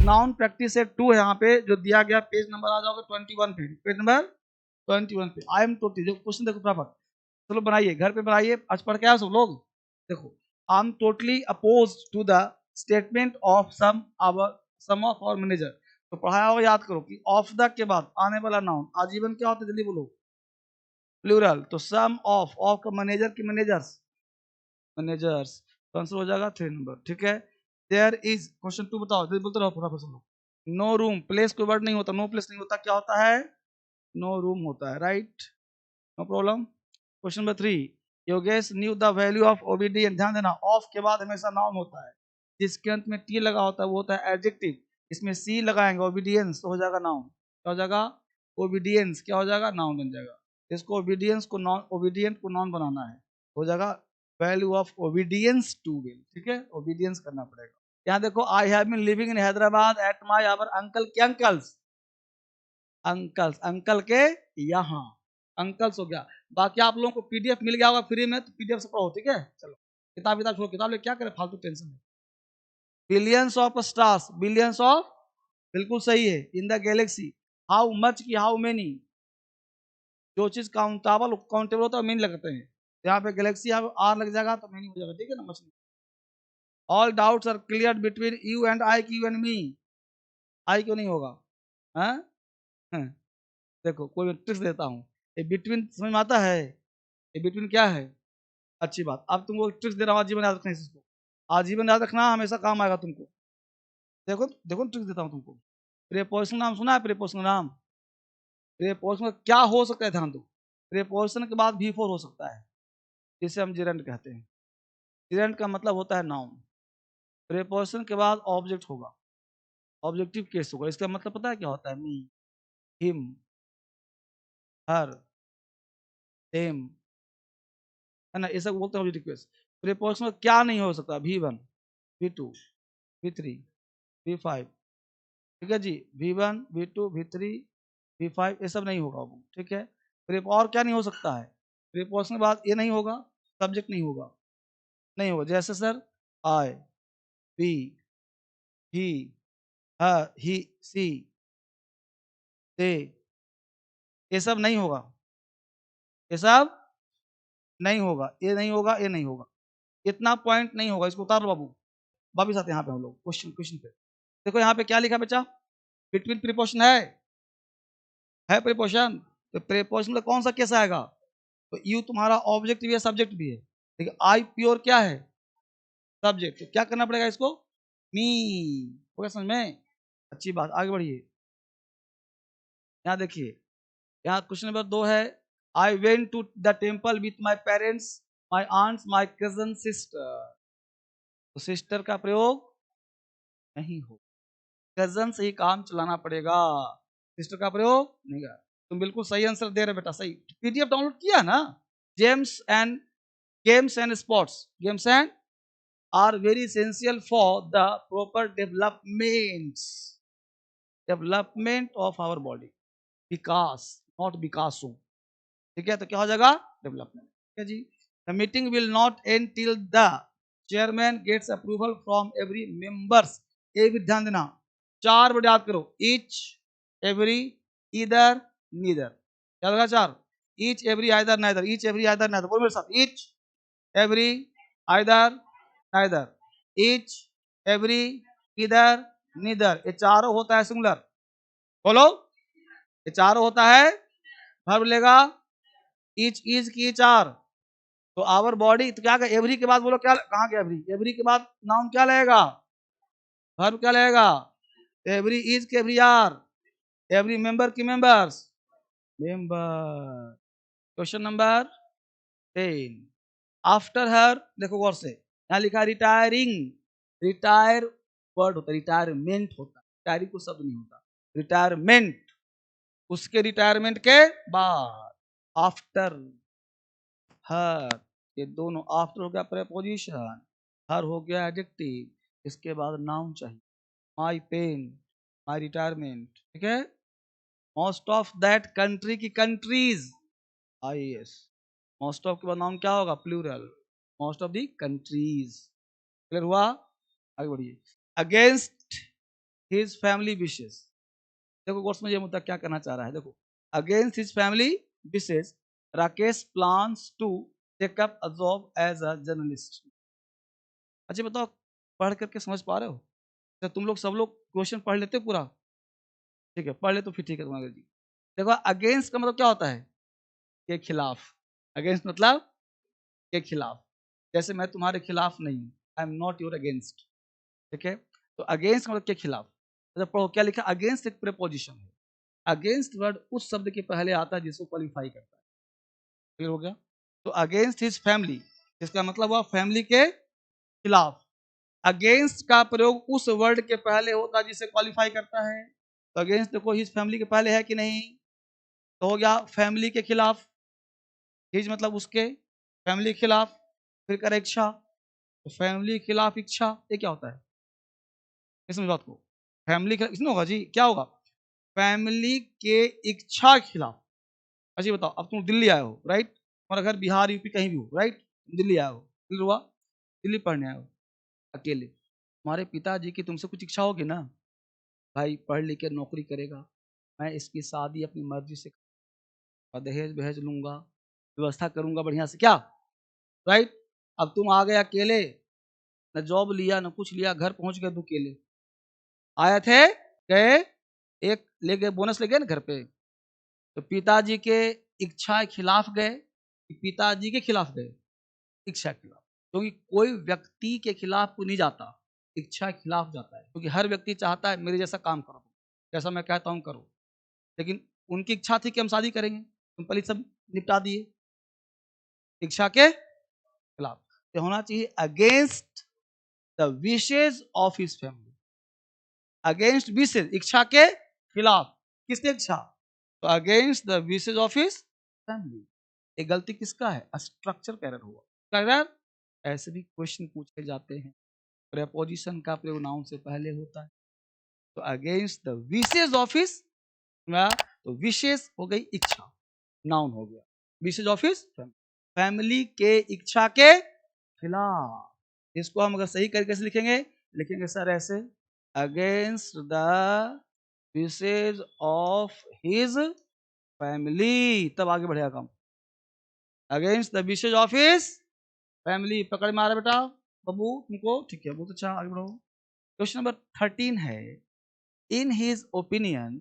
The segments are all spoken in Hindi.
नाउन प्रैक्टिस सेट 2 है यहाँ पे जो दिया गया, पेज नंबर आ जाओगे 21 पे, पेज नंबर 21 पे। आई एम टोटली, जो क्वेश्चन देखो फटाफट, चलो बनाइए, घर पे बनाइए, आज पढ़ के आए सब लोग। देखो, I am totally oppose to the statement of some of our manager. तो पढ़ाया होगा, याद करो कि ऑफ द के बाद आने वाला नाउन आजीवन क्या होता है, जल्दी बोलो, प्लूरल। तो सम ऑफ का मैनेजर की मैनेजर्स, मैनेजर्स, तो आंसर हो जाएगा 3 नंबर, ठीक है। देयर इज, क्वेश्चन 2 बताओ, जल्दी बोलते रहो पूरा प्रश्न। नो रूम, प्लेस कोई वर्ड नहीं होता, नो प्लेस नहीं होता, क्या होता है, नो रूम होता है, right, no problem. Question number 3, Yogesh knew the value of obedience. ध्यान देना, ऑफ के बाद हमेशा नाउन होता है, जिसके अंत में टी लगा होता है वो होता है एडजेक्टिव। इसमें सी लगाएंगे ओबीडियंस तो हो जाएगा नाउन, क्या हो जाएगा, ओबीडियंस, क्या हो जाएगा, नाउन बन जाएगा। इसको ओबीडियंस को नॉन, ओबीडियंट को नॉन बनाना है, हो जाएगा value of obedience too well, ठीक है, ओबीडियंस करना पड़ेगा। यहाँ देखो, I have been living in Hyderabad at my our uncle के अंकल्स, अंकल्स, अंकल के यहाँ, अंकल्स हो गया। बाकी आप लोगों को पीडीएफ मिल गया होगा फ्री में, तो पीडीएफ से पढ़ो, ठीक है। चलो, किताब किताब छोड़ो, किताब ले क्या करें, फालतू टेंशन है। Billions of stars, billions of, बिल्कुल सही है, in the Galaxy. How much की हाउ मेनी, जो चीज काउंटेबल काउंटेबल होता है मेनी लगते हैं, यहाँ पे गैलेक्सी आर लग जाएगा तो मेनी हो जाएगा, ठीक है ना, मछली। All doubts are clear between you and I, की यू एंड मी, आई क्यों नहीं होगा, हाँ? देखो, कोई ट्रिक्स देता हूँ, ये बिटवीन समझ में आता है, ये बिटवीन क्या है, अच्छी बात। अब तुमको ट्रिक्स दे रहा हूँ, आजीवन याद रखना इसको, आजीवन याद रखना, हमेशा काम आएगा तुमको। देखो देखो, ट्रिक्स देता हूँ तुमको। प्रीपोजिशन नाम सुना है, प्रीपोजिशन नाम, प्रीपोजिशन क्या हो सकता है, ध्यान दो। प्रीपोजिशन के बाद भी फोर हो सकता है, जिसे हम जिरेंट कहते हैं। जिरेंट का मतलब होता है नाउन। प्रीपोजिशन के बाद ऑब्जेक्ट होगा, ऑब्जेक्टिव केस होगा। इसका मतलब पता है क्या होता है, मी, हिम, हर, देम, है ना, ये सब बोलते हैं ऑब्जेक्टिव केस। प्रीपोजिशन में क्या नहीं हो सकता, V1, V2, V3, V5, ठीक है जी, V1, V2, V3, V5, ये सब नहीं होगा वो, ठीक है। और क्या नहीं हो सकता है, प्रीपोजिशन के बाद ये नहीं होगा, सब्जेक्ट नहीं होगा, नहीं होगा। जैसे सर, आई, वी, ही, हर, ही, सी, दे, ये सब नहीं होगा, ये सब नहीं होगा, ये नहीं होगा, ये नहीं होगा, इतना पॉइंट नहीं होगा, इसको उतार लो बाबू। वापिस आते हैं यहाँ पे हम लोग क्वेश्चन क्वेश्चन पे। देखो यहाँ पे क्या लिखा बच्चा, बिटवीन प्रीपोजिशन है प्रीपोजिशन, तो प्रीपोजिशन में कौन सा केस आएगा, तो यू तुम्हारा ऑब्जेक्ट भी है, सब्जेक्ट भी है, ठीक है। आई प्योर क्या है, सब्जेक्ट, तो क्या करना पड़ेगा इसको, मी, हो गया समझ में, अच्छी बात, आगे बढ़िए। यहाँ देखिए, यहाँ क्वेश्चन नंबर 2 है, I went to the temple with my parents, my aunts, my cousin, sister. तो सिस्टर का प्रयोग नहीं हो, कजन से ही काम चलाना पड़ेगा, सिस्टर का प्रयोग नहीं कर। तुम बिल्कुल सही आंसर दे रहे बेटा, सही। पीडीएफ डाउनलोड किया ना, James and games and sports, games and are very essential for the proper development of our body, विकास, नॉट विकासो, ठीक है। तो क्या हो जाएगा, डेवलपमेंट, ठीक है जी। The meeting will not end till the chairman gets approval from every members. ये भी ध्यान देना, 4 वर्ड याद करो, ईच, एवरी, ईदर, नीदर, याद रखा 4, each, every, either, neither, each, every, either, neither, बोलो मेरे साथ, each, every, either, neither, each, every, either, neither, ये चारों होता है सिंगुलर, बोलो, ये चारों होता है वर्ब लेगा, ईच, ईच की 4, तो आवर बॉडी, तो क्या एवरी के बाद बोलो, क्या कहाँ गया एवरी, एवरी के बाद नाउन क्या लगेगा, वर्ब क्या लगेगा, एवरी इज के एवरी आर, एवरी मेंबर की members, member. Question number 10, after her, देखो गौर से, यहाँ लिखा रिटायरिंग, रिटायर वर्ड होता है, रिटायरमेंट होता है, रिटायरिंग को शब्द नहीं होता, रिटायरमेंट, उसके रिटायरमेंट के बाद, आफ्टर हर, ये दोनों, आफ्टर हो गया प्रेपोजिशन, हर हो गया एडजेक्टिव, इसके बाद नाउन चाहिए, माई पेन, माई रिटायरमेंट, ठीक है। मोस्ट ऑफ दैट कंट्री की कंट्रीज, IAS, मोस्ट ऑफ के बाद नाउन क्या होगा, plural, most of the countries, clear हुआ, आगे बढ़िए। Against his family wishes. देखो कोर्स में ये मुद्दा क्या करना चाह रहा है, देखो against his family wishes Rakesh plans to take up a job as a journalist. अच्छा बताओ, पढ़ करके समझ पा रहे हो? तो तुम लोग सब लोग क्वेश्चन पढ़ लेते हो पूरा? ठीक है, पढ़ ले तो फिर ठीक है तुम्हारे जी। देखो अगेंस्ट का मतलब क्या होता है? के खिलाफ। अगेंस्ट मतलब के खिलाफ। जैसे मैं तुम्हारे खिलाफ नहीं हूं, I am not your against. ठीक है, तो अगेंस्ट मतलब के खिलाफ। अच्छा पढ़ो क्या लिखा, अगेंस्ट एक प्रीपोजिशन है। अगेंस्ट वर्ड उस शब्द के पहले आता है जिसको क्वालिफाई करता है। क्लियर हो गया? तो अगेंस्ट हिज फैमिली, इसका मतलब हुआ फैमिली के खिलाफ। अगेंस्ट का प्रयोग उस वर्ड के पहले होता है जिसे क्वालिफाई करता है। तो अगेंस्ट देखो हिज फैमिली के पहले है कि नहीं, तो हो गया फैमिली के खिलाफ। हिज मतलब उसके, फैमिली के खिलाफ, फिर कर इच्छा, तो फैमिली के खिलाफ इच्छा, ये क्या होता है इसमें बात को? फैमिली के इसमें होगा जी, क्या होगा? फैमिली के इच्छा के खिलाफ। अच्छा बताओ, अब तुम दिल्ली आए हो राइट, तुम्हारा घर बिहार यूपी कहीं भी हो राइट, दिल्ली आए हो, दिल्ली हुआ, दिल्ली पढ़ने आए हो अकेले, तुम्हारे पिताजी की तुमसे कुछ इच्छा होगी ना, भाई पढ़ लिख के नौकरी करेगा, मैं इसकी शादी अपनी मर्जी से, दहेज बहेज लूंगा, व्यवस्था करूंगा बढ़िया से, क्या राइट? अब तुम आ गए अकेले, न जॉब लिया न कुछ लिया, घर पहुंच गए, तू अकेले आए थे, गए, एक ले गए, बोनस ले गए ना घर पे, तो पिताजी के इच्छा के खिलाफ गए, पिताजी के खिलाफ गए, इच्छा के खिलाफ। क्योंकि कोई व्यक्ति के खिलाफ कोई नहीं जाता, इच्छा के खिलाफ जाता है, क्योंकि हर व्यक्ति चाहता है मेरे जैसा काम करो, जैसा मैं कहता हूं करो। लेकिन उनकी इच्छा थी कि हम शादी करेंगे, तुम पहले सब निपटा दिए, इच्छा के खिलाफ। तो होना चाहिए against the wishes of his family. Against wishes, इच्छा के खिलाफ, किसकी इच्छा? तो against the wishes of his family. ये गलती किसका है? स्ट्रक्चर एरर हुआ। एरर ऐसे भी क्वेश्चन पूछे जाते हैं, प्रेपोजिशन का प्रयोग नाउन से पहले होता है। तो against the wishes of his, तो विशेष हो गई इच्छा, नाउन हो गया, विशेज ऑफ हिज फैमिली के इच्छा के खिलाफ। इसको हम अगर सही तरीके से लिखेंगे, लिखेंगे सर ऐसे, against the wishes of his family, तब आगे बढ़ेगा काम। Against the wishes of his family, पकड़ में आ रहा बेटा बबू तुमको? ठीक है, बहुत अच्छा, आगे बढ़ो। क्वेश्चन नंबर 13 है, in his opinion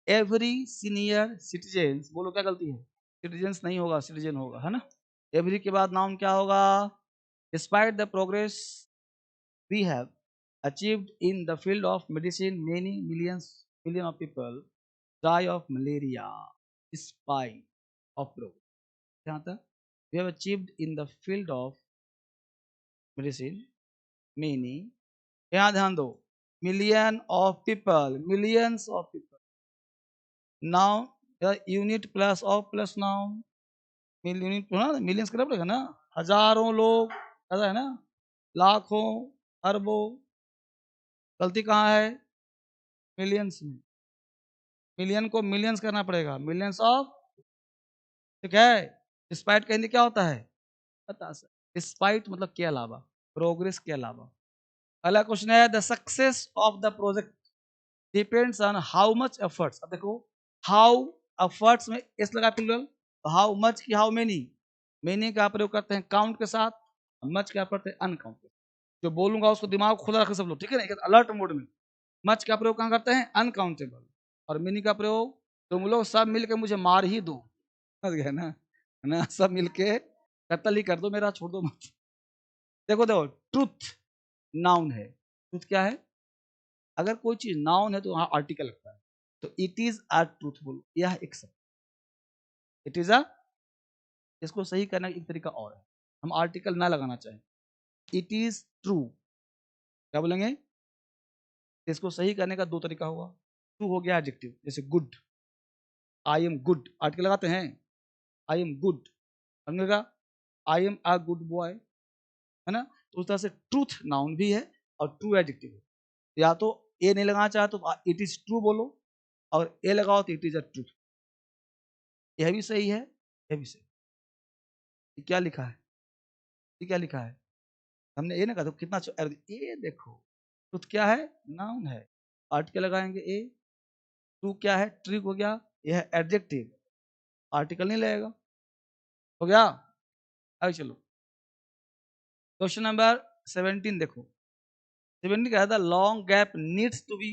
every senior citizen, बोलो क्या गलती है? सिटीजन्स नहीं होगा, सिटीजन होगा, है ना? एवरी के बाद नाउन क्या होगा? Despite the progress we have achieved in the field of medicine, many million of people die of malaria despite of progress। यहाँ तक we have achieved in the field of medicine many, यहाँ ध्यान दो, million of people, millions of people, now the unit plus of plus noun, unit ना मिलियंस करना पड़ेगा ना, हजारों लोग, ऐसा है ना, लाखों, अरबों, गलती कहाँ है? मिलियंस में, मिलियन को मिलियंस करना पड़ेगा, मिलियंस ऑफ। ठीक है, डिस्पाइट कहने क्या होता है? बता सर, डिस्पाइट मतलब के अलावा, प्रोग्रेस के अलावा। अगला क्वेश्चन है, the success of the project depends on how much efforts. अब देखो, हाउ एफर्ट्स में एस लगा प्लूरल, तो हाउ मच की हाउ मेनी, मेनी का प्रयोग करते हैं काउंट के साथ, मच का प्रयोग करते हैं अनकाउंट के साथ। जो बोलूंगा उसको दिमाग खुला रखें सब लोग, ठीक है ना, अलर्ट मोड में। मच का प्रयोग कहाँ करते हैं? अनकाउंटेबल। और मेनी का प्रयोग, तुम लोग सब मिलकर मुझे मार ही दो, समझ गए ना, है ना, सब मिलके कत्ल ही कर दो मेरा, छोड़ दो मत। देखो देखो, ट्रुथ नाउन है, ट्रुथ क्या है? अगर कोई चीज नाउन है तो वहां आर्टिकल लगता है, तो इट इज अ ट्रूथफुल, यह एक शब्द, इट इज अ, इसको सही करने का एक तरीका और है, हम आर्टिकल ना लगाना चाहें, इट इज ट्रू, क्या बोलेंगे? इसको सही करने का दो तरीका हुआ। ट्रू हो गया एडजेक्टिव, जैसे good, I am good, article लगाते हैं, आई एम गुड, समझेगा, I am a good boy, है ना? तो उस तरह से ट्रूथ नाउन भी है और ट्रू एडजेक्टिव है। या तो ए नहीं लगाना चाहे तो इट इज ट्रू बोलो, और ए लगाओ तो इट इज अ ट्रूथ, यह भी सही है, यह भी सही। ये क्या लिखा है? ये क्या लिखा है? हमने ये ना कहा तो कितना अच्छा, ये देखो ट्रूथ क्या है? नाउन है। आर्टिकल लगाएंगे ए, टू क्या है, ट्रिक हो गया, यह है एडजेक्टिव, आर्टिकल नहीं लगेगा, हो गया। आगे चलो क्वेश्चन नंबर 17 देखो। 17 क्या था, long gap needs to be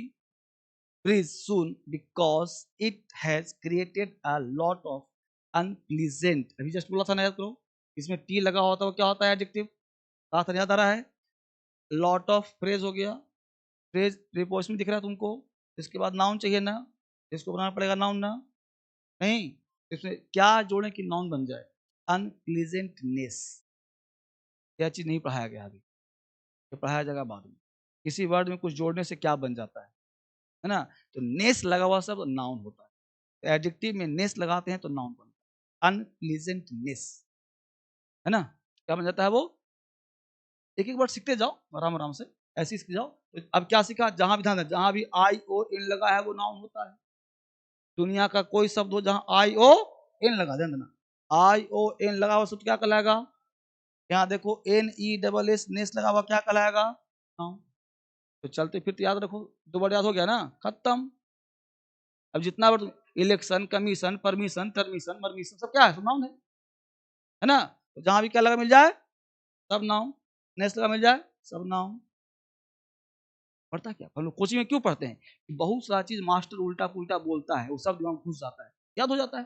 bridge soon because it has created a lot of unpleasant, अभी जस्ट बोला था ना, याद करो, इसमें टी लगा होता है वो क्या होता है, एडजेक्टिव, साथ याद आ रहा है। लॉट ऑफ फ्रेज हो गया, फ्रेज प्रीपोजिशन दिख रहा है तुमको, इसके बाद नाउन चाहिए ना, इसको बनाना पड़ेगा नाउन ना, नहीं, इसमें क्या जोड़े कि नाउन बन जाए, अनप्लीजेंटनेस, यह चीज नहीं पढ़ाया गया अभी, ये पढ़ाया जाएगा बाद में। किसी वर्ड में कुछ जोड़ने से क्या बन जाता है ना, तो नेस लगा हुआ सब नाउन होता है, तो एडजेक्टिव में नेस लगाते हैं तो नाउन बनता है, अनप्लीजेंटनेस, है ना, क्या बन जाता है वो, एक एक वर्ड सीखते जाओ आराम आराम से, ऐसे ही सीख जाओ। तो अब क्या सीखा, जहां भी ध्यान है, जहां भी आई ओ इन लगा है वो नाउन होता है, दुनिया का कोई शब्द हो जहां आई ओ एन लगा, ध्यान देना, आई ओ एन लगा हुआ शब्द क्या कहलाएगा, यहाँ देखो एन ई डबल एस नेस लगा हुआ क्या कहलाएगा, नाउन। तो चलते फिर तो याद रखो, दो बार याद हो गया ना, खत्म। अब जितना बार इलेक्शन, कमीशन, परमिशन, टर्मिशन, मरमिशन, सब क्या है, सब नाउन है ना, तो जहां भी क्या लगा मिल जाए सब नाउन, नेस लगा मिल जाए सब नाउन। पढ़ता क्या, हम लोग कोचिंग में क्यों पढ़ते हैं कि बहुत सारा चीज मास्टर उल्टा पुल्टा बोलता है, वो सब दिमाग में घुस जाता है, याद हो जाता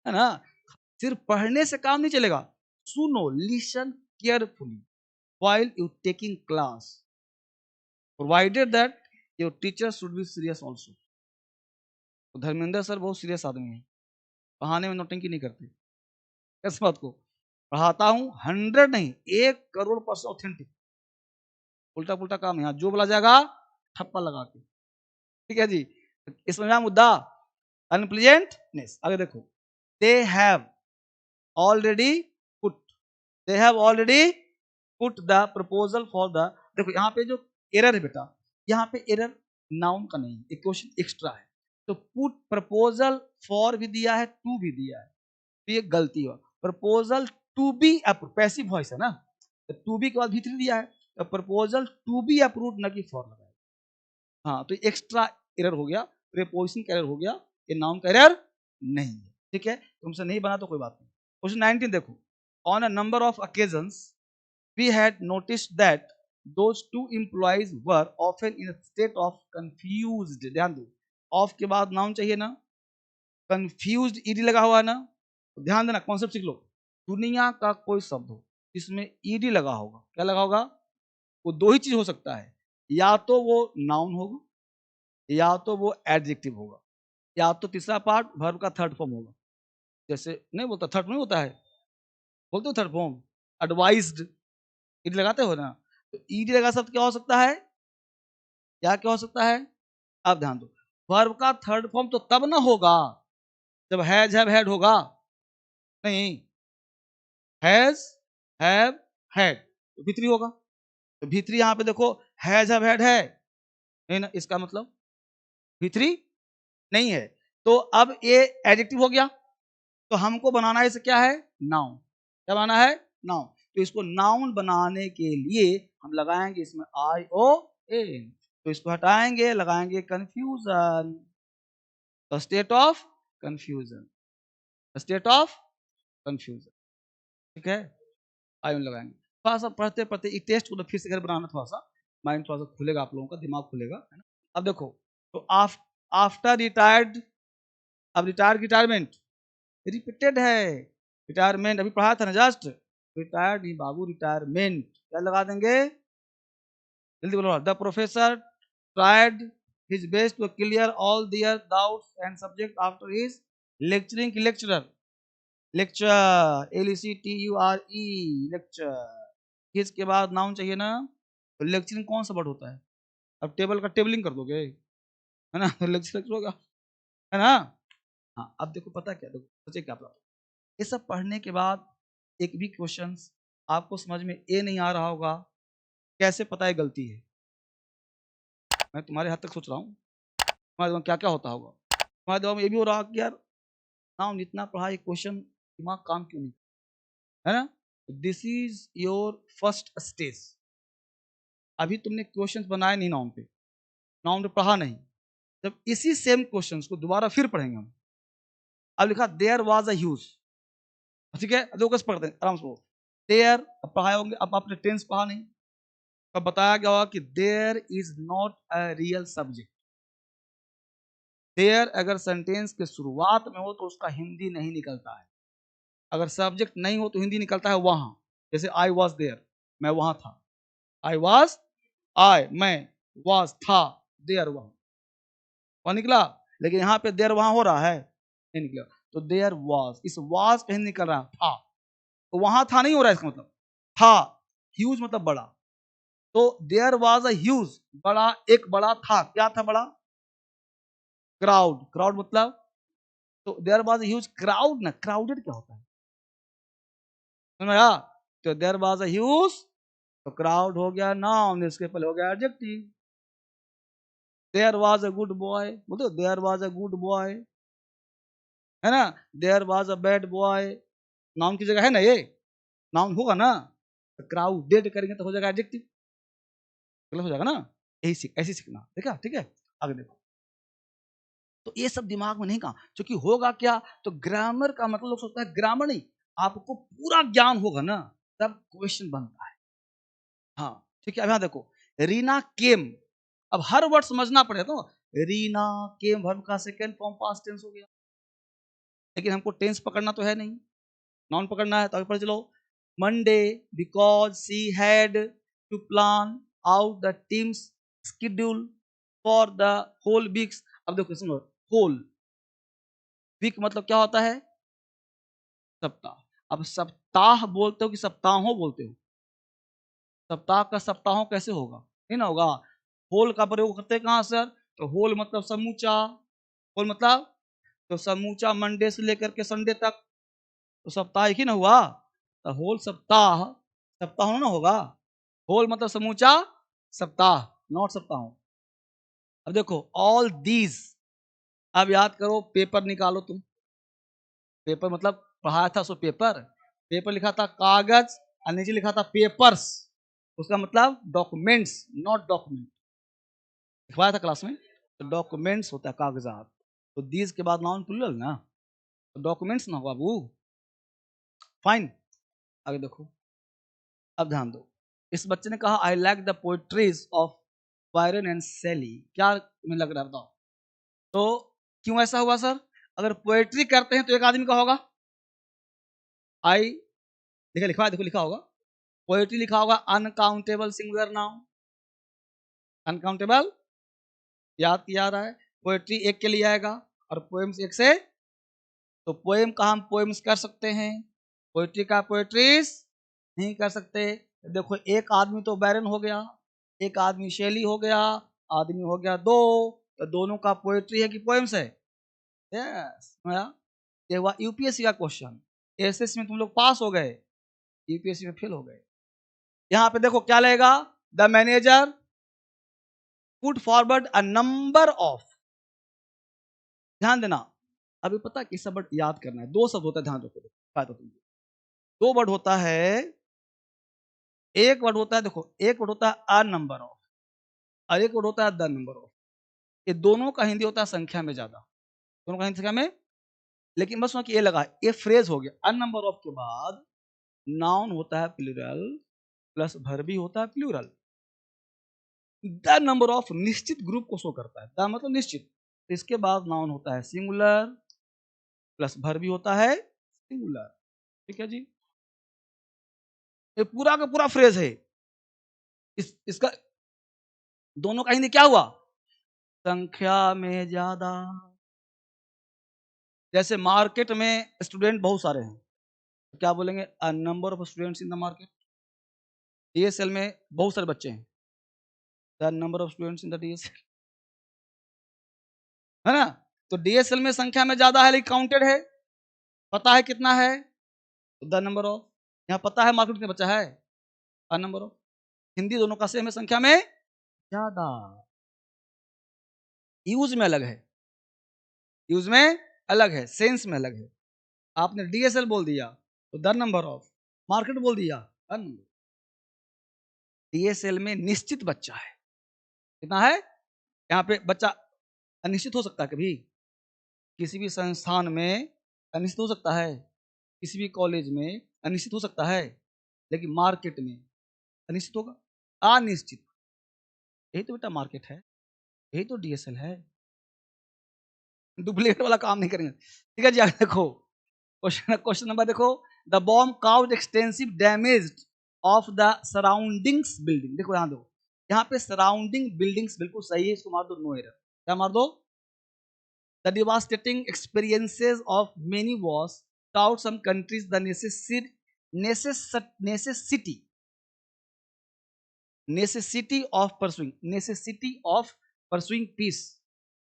है ना। सिर्फ पढ़ने से काम नहीं चलेगा, सुनो, listen carefully while you taking class, provided that your teacher should be serious also। तो धर्मेंद्र सर बहुत सीरियस आदमी है, पढ़ाने में नौटंकी नहीं करते, इस बात को पढ़ाता हूँ 100 नहीं 1,000,000% ऑथेंटिक, उल्टा पुल्टा काम यहाँ जो बोला जाएगा ठप्पा लगा के, ठीक है जी। इसमें मुद्दा अनप्लीजेंटनेस, आगे देखो, they have already put, they have already put the proposal for the, देखो यहाँ पे जो एरर है बेटा, यहाँ पे एरर नाउन का नहीं, एक क्वेश्चन एक्स्ट्रा है, तो पुट प्रपोजल फॉर भी दिया है, टू भी दिया है, तो ये गलती हो, proposal to be approve, passive voice है ना, तो टू बी के बाद भी दिया है, तो प्रपोजल टू बी अप्रूव न कि फॉर लगाया, हाँ, तो एक्स्ट्रा एरर हो गया, प्रीपोजिशन का एरर हो गया, ये नाउन का एरर नहीं है, ठीक है, तुमसे नहीं बना तो कोई बात नहीं। क्वेश्चन 19 देखो, on a number of occasions we had noticed that those two employees were often in a state of confused, ध्यान दो, ऑफ के बाद नाउन चाहिए ना, कंफ्यूज्ड ईडी लगा हुआ है ना, तो ध्यान देना, कॉन्सेप्ट सीख लो, दुनिया का कोई शब्द हो जिसमें ईडी लगा होगा, क्या लगा होगा, वो दो ही चीज हो सकता है, या तो वो नाउन होगा, या तो वो एडजेक्टिव होगा, या तो तीसरा पार्ट वर्ब का थर्ड फॉर्म होगा, जैसे नहीं बोलता, थर्ड नहीं होता है, बोलते हो थर्ड फॉर्म, एडवाइज्ड, ईडी लगाते हो ना, तो ईडी लगा शब्द क्या हो सकता है, क्या हो सकता है, अब ध्यान दो, वर्ब का थर्ड फॉर्म तो तब ना होगा जब हैज हैव हैड होगा, नहीं, हैज हैव हैड तो भीतरी होगा, तो भीतरी यहां पे देखो हैज हैव हैड है, नहीं ना, इसका मतलब भीतरी नहीं है, तो अब ये एडजेक्टिव हो गया, तो हमको बनाना है इसे क्या है, नाउन, क्या बनाना है, नाउन, तो इसको नाउन बनाने के लिए हम लगाएंगे इसमें आई ओ एन, तो इसको हटाएंगे, लगाएंगे confusion, the state of confusion, the state of confusion, ठीक है, आई ओन लगाएंगे। थोड़ा सा पढ़ते पढ़ते एक टेस्ट को तो फिर से घर बनाना, थोड़ा सा माइंड थोड़ा सा खुलेगा, आप लोगों का दिमाग खुलेगा, है ना। अब देखो, तो आफ्टर रिटायर्ड, अब रिटायरमेंट रिपीटेड है, रिटायरमेंट अभी पढ़ा था ना जस्ट, रिटायर्ड नहीं बाबू, रिटायरमेंट, क्या लगा देंगे, जल्दी बोलो, the professor tried his best to clear all their doubts and subject after his lecturing, lecturer, lecture LECTURE, lecture, his के बाद नाउन चाहिए ना, तो लेक्चरिंग कौन सा वर्ड होता है, अब टेबल का टेबलिंग कर दोगे, है ना, तो लेक्चर होगा, है ना। हाँ, अब देखो पता क्या, देखो सोचे क्या पता, ये सब पढ़ने के बाद एक भी क्वेश्चन आपको समझ में ए नहीं आ रहा होगा, कैसे पता है गलती है, मैं तुम्हारे हद तक सोच रहा हूँ, तुम्हारे दिमाग क्या क्या होता होगा, तुम्हारे दिमाग में ये भी हो रहा कि यार नाउन इतना पढ़ा, ये क्वेश्चन दिमाग काम क्यों नहीं, है ना। This is your first stage, अभी तुमने क्वेश्चंस बनाए नहीं नाउन पे, नाउन पे पढ़ा नहीं, जब इसी सेम क्वेश्चन को दोबारा फिर पढ़ेंगे हम। अब लिखा देयर वाज अ ह्यूज, ठीक है, दो कैसे पढ़ते हैं आराम से। देयर अब पढ़ाए होंगे, अब आपने टेंस पढ़ा नहीं, अब बताया गया होगा कि there is not a real subject. There अगर सेंटेंस के शुरुआत में हो तो उसका हिंदी नहीं निकलता है, अगर सब्जेक्ट नहीं हो तो हिंदी निकलता है वहां। जैसे आई वॉज देयर, मैं वहां था। आई वॉज, आई मैं, वॉज था, देयर वहां निकला। लेकिन यहाँ पे देयर वहां हो रहा है, नहीं निकला। तो देयर वॉज, इस वॉज कहीं निकल रहा था, तो वहां था नहीं हो रहा है, इसका मतलब था। ह्यूज मतलब बड़ा, तो देयर वॉज अ ह्यूज, बड़ा, एक बड़ा था। क्या था बड़ा? क्राउड। क्राउड मतलब, तो there was a huge crowd ना, क्राउडेड क्या होता है समझ में आया? तो देयर वॉज अ ह्यूज, तो क्राउड हो गया नाउन, इसके पहले हो गया adjective. There was a good boy, बोलो there was a good boy, है ना। There was a bad boy, noun की जगह है ना, ये नाउन होगा ना। तो क्राउडेड करेंगे तो हो जाएगा एडजेक्टिव, गलत हो जाएगा ना। यही सीख, ऐसे सीखना, ठीक है, ठीक है। आगे देखो, तो ये सब दिमाग में नहीं कहा, क्योंकि होगा क्या, तो ग्रामर का मतलब लोग सोचता है ग्रामर नहीं, आपको पूरा ज्ञान होगा ना तब क्वेश्चन बनता है। हाँ ठीक है, अब यहाँ देखो, रीना केम, अब हर वर्ड समझना पड़ेगा। तो रीना केम वर्ब का सेकंड फॉर्म पास्ट टेंस हो गया, लेकिन हमको टेंस पकड़ना तो है नहीं, नाउन पकड़ना है। तो आगे पढ़ चलो, Monday because she had to plan out the teams schedule for the whole weeks. अब देखो सुनो, होल वीक मतलब क्या होता है? सप्ताह। अब सप्ताह बोलते हो कि सप्ताहों बोलते हो? सप्ताह का सप्ताहों कैसे होगा, नहीं ना होगा। होल का प्रयोग करते हैं कहां सर? तो होल मतलब समूचा, होल मतलब तो समूचा मंडे से लेकर के संडे तक, तो सप्ताह एक ही ना हुआ। तो होल सप्ताह, सप्ताह ना होगा। होल मतलब समूचा सप्ताह, नॉट सप्ताह। अब देखो ऑल दीज, अब याद करो, पेपर निकालो तुम। पेपर मतलब पढ़ाया था सो पेपर, पेपर लिखा था कागज, और नीचे लिखा था पेपर्स, उसका मतलब डॉक्यूमेंट्स, नॉट डॉक्यूमेंट, लिखवाया था क्लास में। तो डॉक्यूमेंट्स होता है कागजात, तो दीज के बाद नाउन प्लूरल ना, तो डॉक्यूमेंट्स ना होगा बाबू। फाइन, आगे देखो, अब ध्यान दो, इस बच्चे ने कहा I like the poetries of Byron and सेली। क्या तुम्हें लग रहा है बताओ? तो क्यों ऐसा हुआ सर? अगर पोएट्री करते हैं तो एक आदमी का होगा, आई लिखा, लिखा देखो, लिखा होगा पोएट्री, लिखा होगा अनकाउंटेबल सिंगुलर नाउन, अनकाउंटेबल, याद किया रहा है। पोएट्री एक के लिए आएगा और पोएम्स एक से, तो पोएम का हम पोएम्स कर सकते हैं, पोएट्री का पोएट्रीज नहीं कर सकते। देखो एक आदमी तो बैरन हो गया, एक आदमी शैली हो गया, आदमी हो गया दो, तो दोनों का पोएट्री है कि पोएम्स है? यस, ये हुआ यूपीएससी का क्वेश्चन। एसएससी में तुम लोग पास हो गए, यूपीएससी में फेल हो गए। यहाँ पे देखो क्या लगेगा, the manager put forward a number of, ध्यान देना। अभी पता है किस वर्ड याद करना है, दो शब्द होता है, ध्यान रखो, तो दो वर्ड होता है, एक वर्ड होता है, देखो एक वर्ड होता है अ नंबर ऑफ, और एक वर्ड होता है द नंबर ऑफ। ये दोनों का हिंदी होता है संख्या में ज्यादा, दोनों का हिंदी संख्या में। लेकिन बस वहां ये लगा, ये फ्रेज हो गया, अ नंबर ऑफ के बाद नाउन होता है प्लूरल प्लस वर्बी होता है प्लूरल। द नंबर ऑफ निश्चित ग्रुप को शो करता है, द मतलब निश्चित, इसके बाद नाउन होता है सिंगुलर प्लस वर्बी होता है सिंगुलर। ठीक है जी, ये पूरा का पूरा फ्रेज है। इसका दोनों का हिंदी क्या हुआ? संख्या में ज्यादा। जैसे मार्केट में स्टूडेंट बहुत सारे हैं, तो क्या बोलेंगे? A number of students in the market. DSL में बहुत सारे बच्चे हैं, the number of students in the DSL, है ना। तो डीएसएल में संख्या में ज्यादा है लेकिन काउंटेड है, पता है कितना है, तो द नंबर ऑफ। यहाँ पता है मार्केट में बच्चा है, अ नंबर ऑफ। हिंदी दोनों का सेम है, संख्या में ज्यादा, यूज में अलग है, यूज में अलग है, सेंस में अलग है। आपने डीएसएल बोल दिया तो द नंबर ऑफ, मार्केट बोल दिया अ नंबर। डीएसएल में निश्चित बच्चा है, कितना है? यहाँ पे बच्चा अनिश्चित हो सकता है, कभी किसी भी संस्थान में अनिश्चित हो सकता है, किसी भी कॉलेज में अनिश्चित हो सकता है, लेकिन मार्केट में अनिश्चित होगा, अनिश्चित। यही तो बेटा मार्केट है, यही तो डीएसएल है। डुप्लीकेट वाला काम नहीं करेंगे। ठीक है जी, आगे देखो क्वेश्चन नंबर देखो। The bomb cause extensive damage of the surroundings building. देखो यहाँ देखो, यहाँ पे सराउंडिंग बिल्डिंग्स बिल्कुल सही है, इसको मार दो नो एरर। क्या मार दो? The devastating experiences of many wars taught some countries the necessity of pursuing peace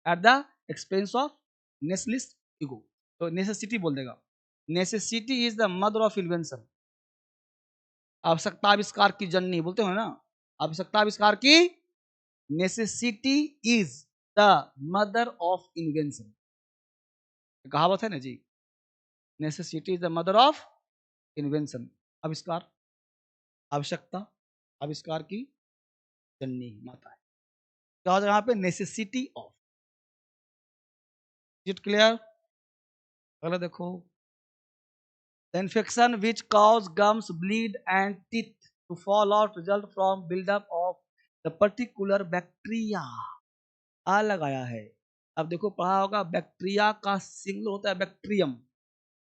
at the expense of nationalist ego। तो नेसेसिटी बोल देगा। Necessity is the mother of invention. आवश्यकता आविष्कार की जननी बोलते हो ना, आवश्यकता आविष्कार की। Necessity is the mother of invention, कहावत है ना जी। Necessity is the mother of invention, आविष्कार, आवश्यकता आविष्कार की जननी माता है। क्या हो जाएगा यहाँ पे? Necessity of. It clear? अगला देखो। The infection which cause gums, bleed and teeth to fall out result from build-up of the particular bacteria। आ लगाया है। अब देखो पढ़ा होगा, बैक्टीरिया का सिंगुलर होता है bacterium,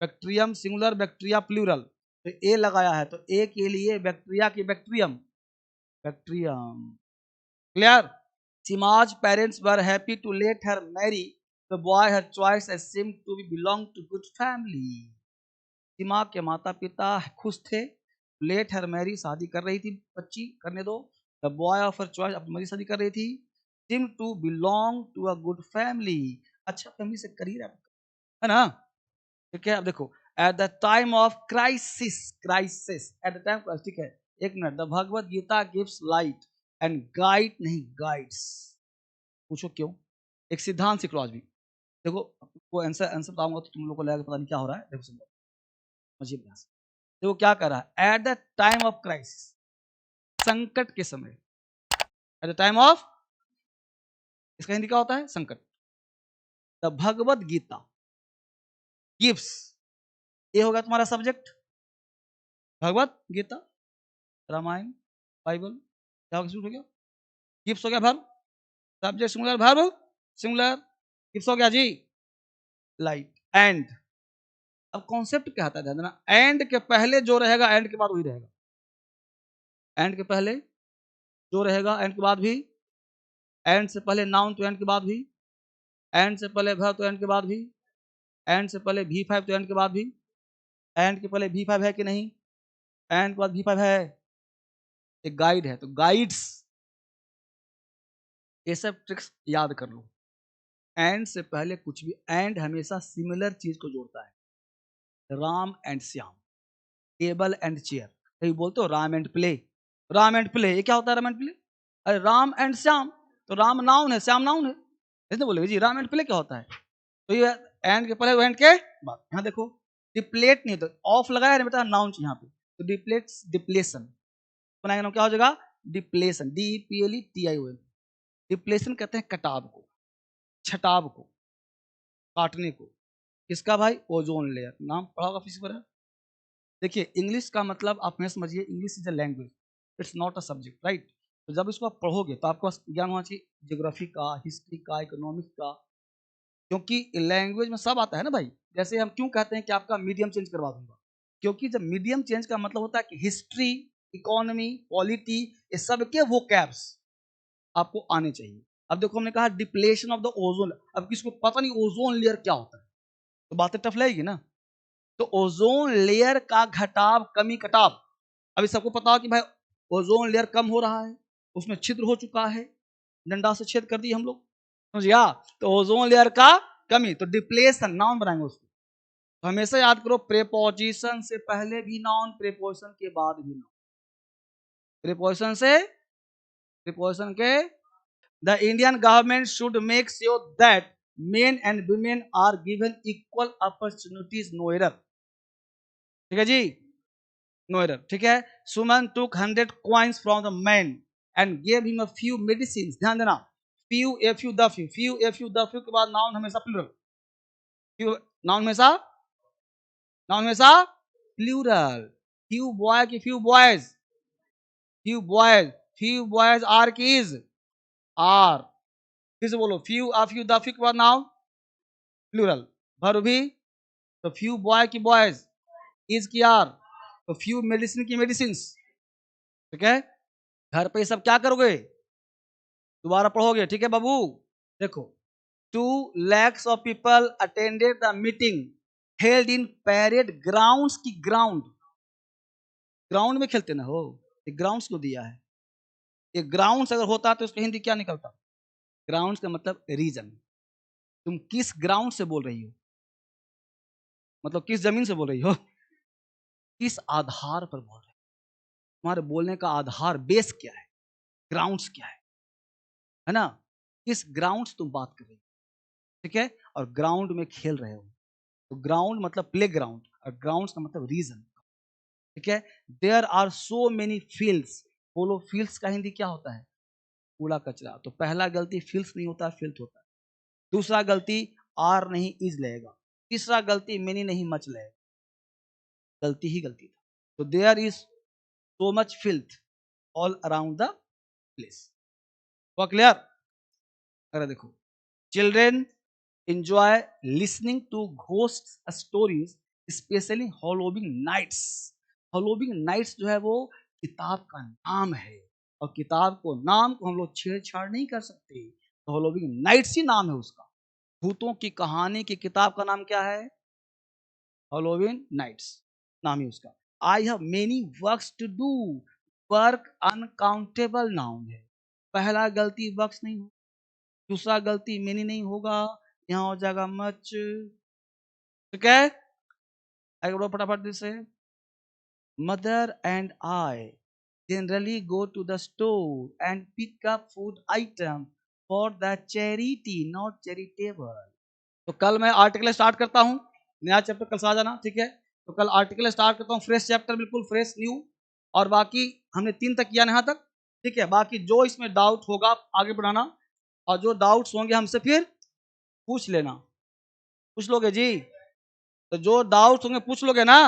bacterium singular, bacteria plural. तो ए लगाया है, तो ए के लिए बैक्टीरिया की bacterium, bacterium. Clear? Sima's parents were happy to let her marry the boy her choice as seemed to be belong to good family। सीमा के माता पिता खुश थे, लेट हर मैरी शादी कर रही थी, बच्ची करने दो। The boy of her choice अपनी मर्जी शादी कर रही थी। Seem to belong to a good family, अच्छा फैमिली से कर ही रहा है ना। ठीक है, अब देखो। At the time of crisis, crisis at the time, ठीक है, एक minute. The Bhagavad Gita gives light and guide, नहीं गाइड्स। पूछो क्यों? एक सिद्धांत सीख लो आज भी। देखो वो आंसर बताऊंगा तो तुम लोग को लगेगा पता नहीं क्या हो रहा है। देखो सुनो, समझिए अभ्यास। देखो क्या कर रहा है। Eight the time of crisis, संकट के समय। एट द टाइम ऑफ, इसका हिंदी क्या होता है? संकट। द भगवत गीता गिव्स, ये होगा तुम्हारा सब्जेक्ट, भगवत गीता, रामायण, बाइबल। क्या हो गया? गिव्स हो गया verb, subject singular, verb singular, gives हो गया जी लाइट। एंड, अब कॉन्सेप्ट क्या आता है ध्यान देना। एंड के पहले जो रहेगा एंड के बाद वही रहेगा। एंड के पहले जो रहेगा एंड के बाद भी, एंड से पहले नाउन तो एंड के बाद भी, एंड से पहले वर्ब तो एंड के बाद भी, एंड से पहले V5 तो एंड के बाद भी। एंड के पहले V5 है कि नहीं? एंड के बाद V5 है। एक गाइड है, तो गाइड्स, ये सब ट्रिक्स याद कर लो। एंड से पहले कुछ भी, एंड हमेशा सिमिलर चीज को जोड़ता है। Ram and Shyam, table and chair. कहीं बोलते हो Ram and play, Ram and play, ये क्या होता है राम एंड प्ले? अरे राम एंड श्याम, तो राम नाउन है, श्याम नाउन है, ऐसे बोलेगे जी। राम एंड प्ले क्या होता है? तो ये एंड के पहले एंड के बाद। यहाँ देखो, डिप्लेट नहीं, तो ऑफ लगाया है बेटा, नाउन यहाँ पे, तो डिप्लेट्स, डिप्लेशन बनाएगा नाम, क्या हो जाएगा? Depletion, DEPLETION। डिप्लेशन कहते हैं कटाव को, छटाव को, काटने को। किसका भाई? Ozone layer. नाम पढ़ा होगा फिजिक्स पर। देखिए इंग्लिश का मतलब आप हमें समझिए, English is a language, it's not a subject, right. तो जब इसको आप पढ़ोगे तो आपको ज्ञान होना चाहिए ज्योग्राफी का, हिस्ट्री का, इकोनॉमिक्स का, क्योंकि लैंग्वेज में सब आता है ना भाई। जैसे हम क्यों कहते हैं कि आपका मीडियम चेंज करवा दूंगा, क्योंकि जब मीडियम चेंज का मतलब होता है कि हिस्ट्री, इकोनॉमी, पॉलिटी, ये सब के वोकैब्स आपको आने चाहिए। अब देखो हमने कहा डिप्लेशन ऑफ द ओजोन, अब किसको पता नहीं ओजोन लेयर क्या होता है, तो बातें टफ लगेगी ना। तो ओजोन लेयर का घटाव, कमी, कटाव। अभी सबको पता हो कि भाई ओजोन लेयर कम हो रहा है, उसमें छिद्र हो चुका है, डंडा से छेद कर दी हम लोग, समझिया। तो ओजोन लेयर का कमी, तो डिप्लेशन नाउन बनाएंगे उसको। तो हमेशा याद करो, प्रेपोजिशन से पहले भी नाउन, प्रेपोजिशन के बाद भी नाउन। प्रेपोजिशन से, प्रेपोजिशन के। The Indian government should make sure that men and women are given equal opportunities, no error. ठीक है जी, नो एरर। ठीक है। Suman took 100 coins from the man and gave him a few medicine. ध्यान देना, few f u the few, few f u the few के बाद नाउन हमेशा प्लूरल, फ्यू नाउन हमेशा प्लूरल। फ्यू बॉय की few boys, few boys, few boys are की इज आर। फिर से बोलो, few of you the few के बाद नाउन प्लूरल, भर भी तो फ्यू बॉय की बॉयज, इज की आर, तो फ्यू मेडिसिन की मेडिसिन। ठीक है, घर पे सब क्या करोगे, दोबारा पढ़ोगे, ठीक है बाबू। देखो, 2 lakhs of people attended the meeting held in parade grounds की ग्राउंड, ग्राउंड में खेलते ना हो, ये ग्राउंड्स को दिया है, ये ग्राउंड्स अगर होता तो उसका हिंदी क्या निकलता, ग्राउंड्स का मतलब रीजन। तुम किस ग्राउंड से बोल रही हो, मतलब किस जमीन से बोल रही हो, किस आधार पर बोल रहे हो, तुम्हारे बोलने का आधार बेस क्या है, ग्राउंड्स क्या है ना, किस ग्राउंड तुम बात कर रही हो, ठीक है। और ग्राउंड में खेल रहे हो, तो ग्राउंड मतलब प्ले ग्राउंड, और ग्राउंड का मतलब रीजन, ठीक है। There are so many fields, बोलो फील्ड्स का हिंदी क्या होता है, कूड़ा कचरा। तो पहला गलती फील्ड्स नहीं होता, फिल्थ होता है। दूसरा गलती आर नहीं इज लगेगा। तीसरा गलती मेनी नहीं मच लगेगा, गलती ही गलती था। तो there is so much filth all around the place. वो क्लियर। अरे देखो, children enjoy listening to ghost stories, especially Halloween nights. Halloween nights जो है वो किताब का नाम है, और किताब को नाम को हम लोग छेड़छाड़ नहीं कर सकते, तो हॉलोविन नाइट्स ही नाम है उसका। भूतों की कहानी की किताब का नाम क्या है, हॉलोविन नाइट्स नाम ही उसका। I have many works to do, work uncountable noun है। पहला गलती वर्क्स नहीं हो, दूसरा गलती मेनी नहीं होगा, यहाँ हो जाएगा मच, ठीक है। आगे बढ़ो फटाफट से। Mother and I generally go to the store and pick up food item for the charity not charitable. तो कल मैं आर्टिकल स्टार्ट करता हूँ, नया चैप्टर कल से आ जाना, ठीक है। तो कल आर्टिकल स्टार्ट करता हूँ, फ्रेश चैप्टर, बिल्कुल फ्रेश न्यू। और बाकी हमने 3 तक किया यहाँ तक, ठीक है। बाकी जो इसमें डाउट होगा आगे बढ़ाना, और जो डाउट्स होंगे हमसे फिर पूछ लेना। पूछ लोगे जी, तो जो डाउट्स होंगे पूछ लोगे ना।